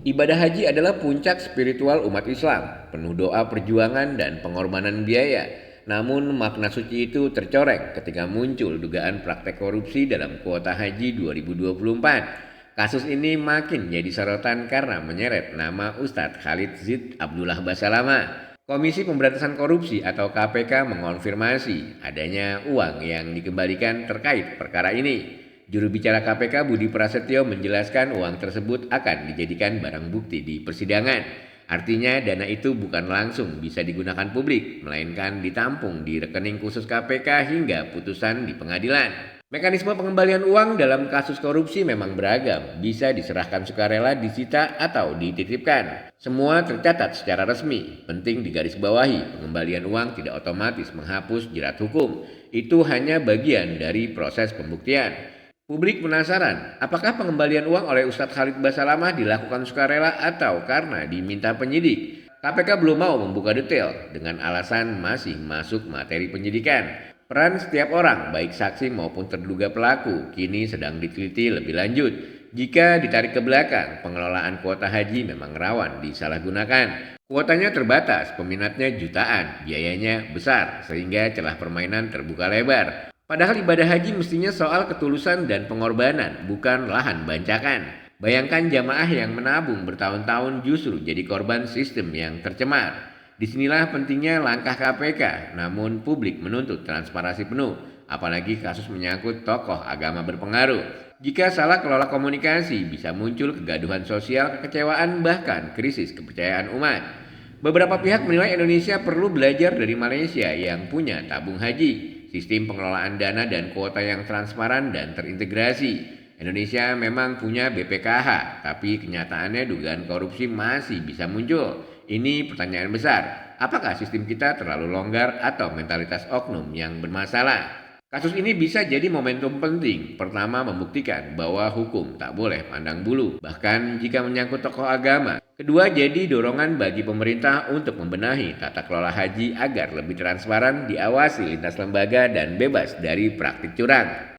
Ibadah haji adalah puncak spiritual umat Islam, penuh doa perjuangan dan pengorbanan biaya. Namun makna suci itu tercoreng ketika muncul dugaan praktek korupsi dalam kuota haji 2024. Kasus ini makin jadi sorotan karena menyeret nama Ustadz Khalid Zid Abdullah Basalama. Komisi Pemberantasan Korupsi atau KPK mengonfirmasi adanya uang yang dikembalikan terkait perkara ini. Juru bicara KPK Budi Prasetyo menjelaskan uang tersebut akan dijadikan barang bukti di persidangan. Artinya dana itu bukan langsung bisa digunakan publik, melainkan ditampung di rekening khusus KPK hingga putusan di pengadilan. Mekanisme pengembalian uang dalam kasus korupsi memang beragam, bisa diserahkan sukarela, disita, atau dititipkan. Semua tercatat secara resmi. Penting digarisbawahi, pengembalian uang tidak otomatis menghapus jerat hukum. Itu hanya bagian dari proses pembuktian. Publik penasaran, apakah pengembalian uang oleh Ustadz Khalid Basalamah dilakukan sukarela atau karena diminta penyidik? KPK belum mau membuka detail dengan alasan masih masuk materi penyidikan. Peran setiap orang, baik saksi maupun terduga pelaku, kini sedang diteliti lebih lanjut. Jika ditarik ke belakang, pengelolaan kuota haji memang rawan disalahgunakan. Kuotanya terbatas, peminatnya jutaan, biayanya besar, sehingga celah permainan terbuka lebar. Padahal ibadah haji mestinya soal ketulusan dan pengorbanan, bukan lahan bancakan. Bayangkan jamaah yang menabung bertahun-tahun justru jadi korban sistem yang tercemar. Disinilah pentingnya langkah KPK, namun publik menuntut transparansi penuh, apalagi kasus menyangkut tokoh agama berpengaruh. Jika salah kelola komunikasi, bisa muncul kegaduhan sosial, kekecewaan, bahkan krisis kepercayaan umat. Beberapa pihak menilai Indonesia perlu belajar dari Malaysia yang punya tabung haji, sistem pengelolaan dana dan kuota yang transparan dan terintegrasi. Indonesia memang punya BPKH, tapi kenyataannya dugaan korupsi masih bisa muncul. Ini pertanyaan besar, apakah sistem kita terlalu longgar atau mentalitas oknum yang bermasalah? Kasus ini bisa jadi momentum penting. Pertama, membuktikan bahwa hukum tak boleh pandang bulu, bahkan jika menyangkut tokoh agama. Kedua, jadi dorongan bagi pemerintah untuk membenahi tata kelola haji agar lebih transparan, diawasi lintas lembaga, dan bebas dari praktik curang.